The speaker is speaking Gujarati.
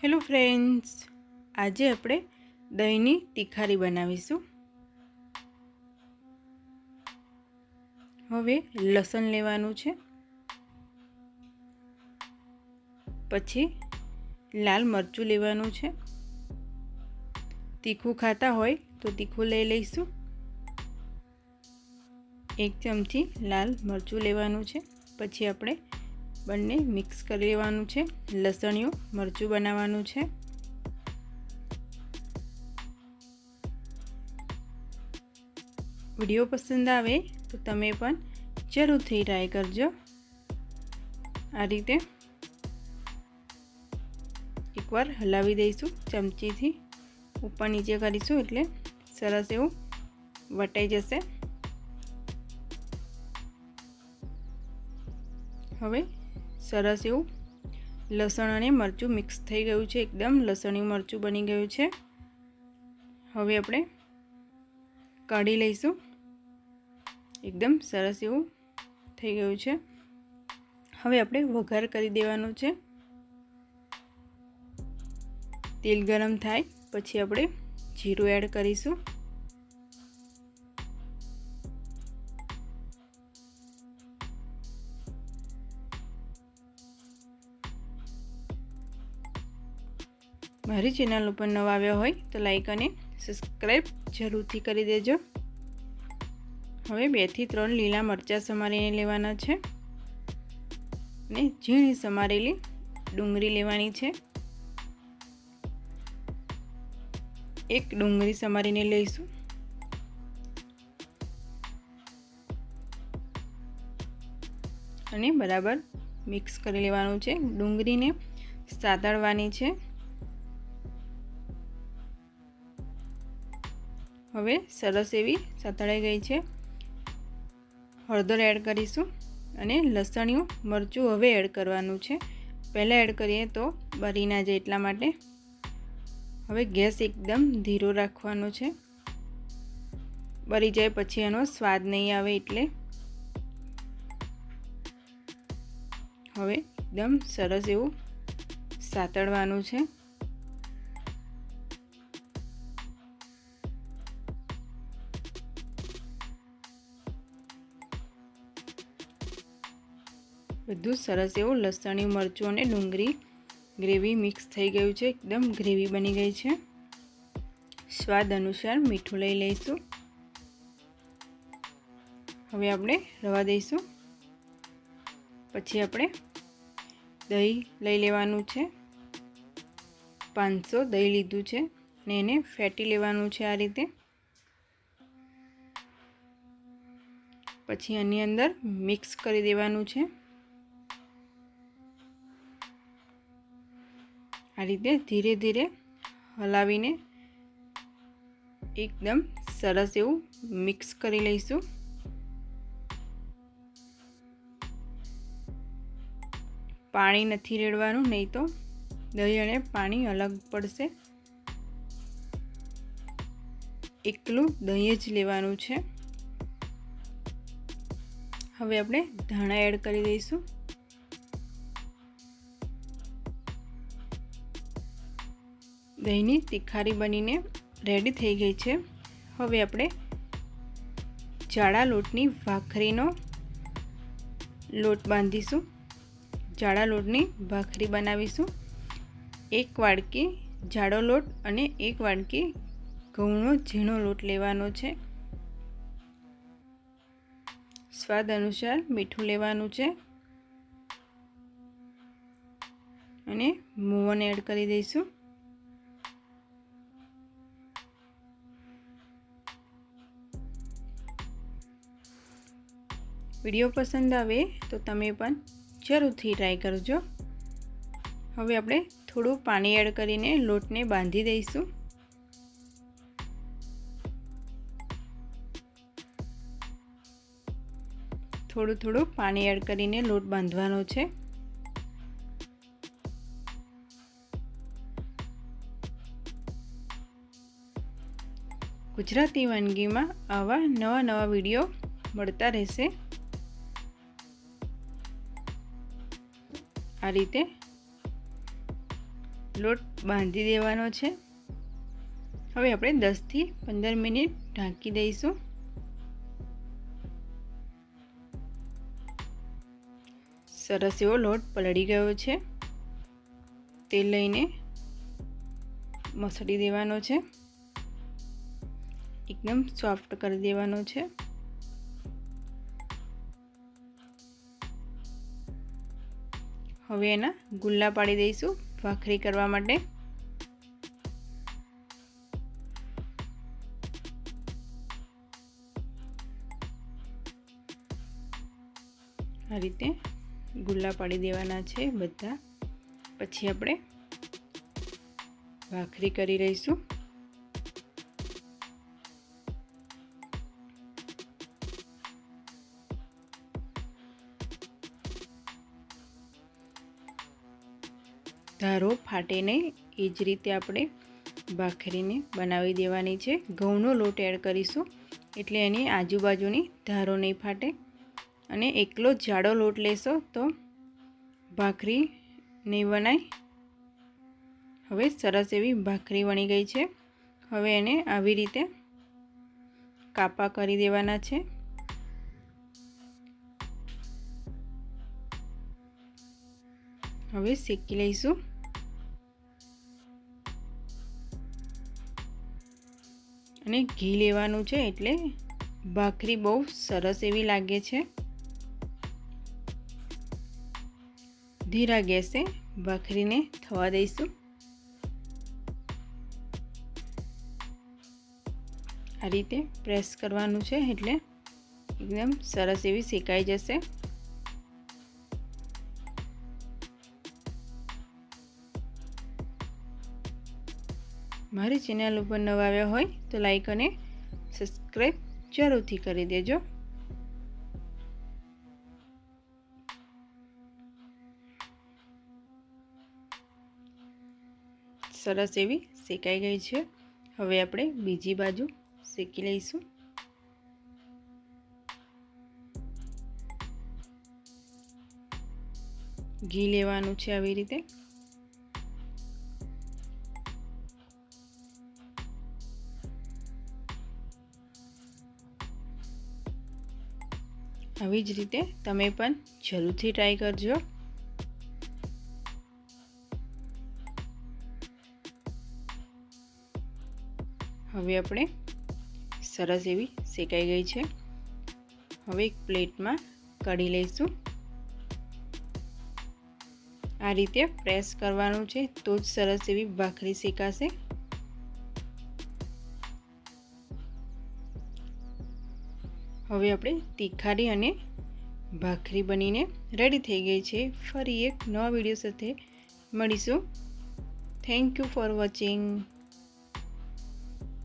હેલો ફ્રેન્ડ્સ, આજે આપણે દહીંની તિખારી બનાવીશું। હવે લસણ લેવાનું છે, પછી લાલ મરચું લેવાનું છે। તીખું ખાતા હોય તો તીખું લઈ લઈશું। 1 ચમચી લાલ મરચું લેવાનું છે, પછી આપણે બંને મિક્સ કરી લેવાનું છે। લસણિયું મરચું બનાવવાનું છે। વિડીયો પસંદ આવે તો તમે પણ જરૂરથી ટ્રાય કરજો। આ રીતે એકવાર હલાવી દઈશું, ચમચીથી ઉપર નીચે કરીશું એટલે સરસ એવું વટાઈ જશે। હવે સરસ એવું લસણ અને મરચું મિક્સ થઈ ગયું છે, એકદમ લસણી મરચું બની ગયું છે। હવે આપણે કાઢી લઈશું, એકદમ સરસ એવું થઈ ગયું છે। હવે આપણે વઘાર કરી દેવાનું છે। તેલ ગરમ થાય પછી આપણે જીરું એડ કરીશું। મારી ચેનલ ઉપર નવા આવ્યા હોય તો લાઈક અને સબસ્ક્રાઈબ જરૂરથી કરી દેજો। હવે 2 થી 3 લીલા મરચાં સમારીને લેવાના છે અને ઝીણી સમારેલી ડુંગળી લેવાની છે। 1 ડુંગળી સમારીને લઈશું। અને બરાબર મિક્સ કરી લેવાનું છે। ડુંગળીને સાતળવાની છે। હવે સરસ એવી સાતળાઈ ગઈ છે। હળદર એડ કરીશું અને લસણિયું મરચું હવે એડ કરવાનું છે। પહેલાં એડ કરીએ તો બળી ના જાય એટલા માટે। હવે ગેસ એકદમ ધીરો રાખવાનો છે, બળી જાય પછી એનો સ્વાદ નહીં આવે એટલે। હવે એકદમ સરસ એવું સાતળવાનું છે। બધું સરસ એવું લસણી મરચું અને ડુંગળી ગ્રેવી મિક્સ થઈ ગયું છે, એકદમ ગ્રેવી બની ગઈ છે। સ્વાદ અનુસાર મીઠું લઈ લઈશું। હવે આપણે રવા દઈશું। પછી આપણે દહીં લઈ લેવાનું છે। 500 દહીં લીધું છે અને એને ફેટી લેવાનું છે આ રીતે। પછી આની અંદર મિક્સ કરી દેવાનું છે। આ રીતે ધીરે ધીરે હલાવીને એકદમ સરસ એવું મિક્સ કરી લઈશું। પાણી નથી રેડવાનું, નહીં તો દહીં અને પાણી અલગ પડશે। એકલું દહીં જ લેવાનું છે। હવે આપણે ધાણા એડ કરી દઈશું। દહીંની તિખારી બનીને રેડી થઈ ગઈ છે। હવે આપણે જાડા લોટની ભાખરીનો લોટ બાંધીશું। જાડા લોટની ભાખરી બનાવીશું। 1 વાડકી જાડો લોટ અને 1 વાડકી ઘઉંનો ઝીણો લોટ લેવાનો છે। સ્વાદ અનુસાર મીઠું લેવાનું છે અને મોવન એડ કરી દઈશું। વિડીયો પસંદ આવે તો તમે પણ જરૂરથી ટ્રાય કરજો। હવે આપણે થોડું પાણી એડ કરીને લોટને બાંધી દઈશું। થોડું પાણી એડ કરીને લોટ બાંધવાનો છે। ગુજરાતી વાનગીમાં આવા નવા વિડીયો મળતા રહેશે। આ રીતે લોટ બાંધી દેવાનો છે। હવે આપણે 10 થી 15 મિનિટ ઢાંકી દઈશું। સરસ એવો લોટ પલળી ગયો છે। તેલ લઈને મસળી દેવાનો છે। એકદમ સોફ્ટ કરી દેવાનો છે। હવે એના ગુલ્લા પાડી દઈશું ભાખરી કરવા માટે। આ રીતે ગુલ્લા પાડી દેવાના છે બધા। પછી આપણે ભાખરી કરી લઈશું। ધારો ફાટે નહીં એ જ રીતે આપણે ભાખરીને બનાવી દેવાની છે। ઘઉંનો લોટ એડ કરીશું એટલે એની આજુબાજુની ધારો નહીં ફાટે। અને એકલો જાડો લોટ લેશો તો ભાખરી નહીં વણાય। હવે સરસ એવી ભાખરી વણી ગઈ છે। હવે એને આવી રીતે કાપા કરી દેવાના છે। હવે શેકી લઈશું। અને ઘી લેવાનું છે એટલે ભાખરી બહુ સરસ એવી લાગે છે। ધીરા ગેસે ભાખરીને થવા દઈશું। આ રીતે પ્રેસ કરવાનું છે એટલે એકદમ સરસ એવી શેકાઈ જશે। મારી ચેનલ ઉપર નવા આવ્યા હોય તો લાઈક અને સબસ્ક્રાઈબ જરૂરથી કરી દેજો। સરસ એવી શેકાઈ ગઈ છે। હવે આપણે બીજી બાજુ શેકી લઈશું। ઘી લેવાનું છે આવી રીતે। આવી જ રીતે તમે પણ જરૂરથી ટ્રાય કરજો। હવે આપણે સરસ એવી શેકાઈ ગઈ છે। હવે એક પ્લેટમાં કાઢી લઈશું। આ રીતે પ્રેસ કરવાનું છે તો જ સરસ એવી ભાખરી શેકાશે। હવે આપણે તીખારી અને ભાખરી બનીને રેડી થઈ ગઈ છે। ફરી એક નવા વિડીયો સાથે મળીશું। Thank you for watching.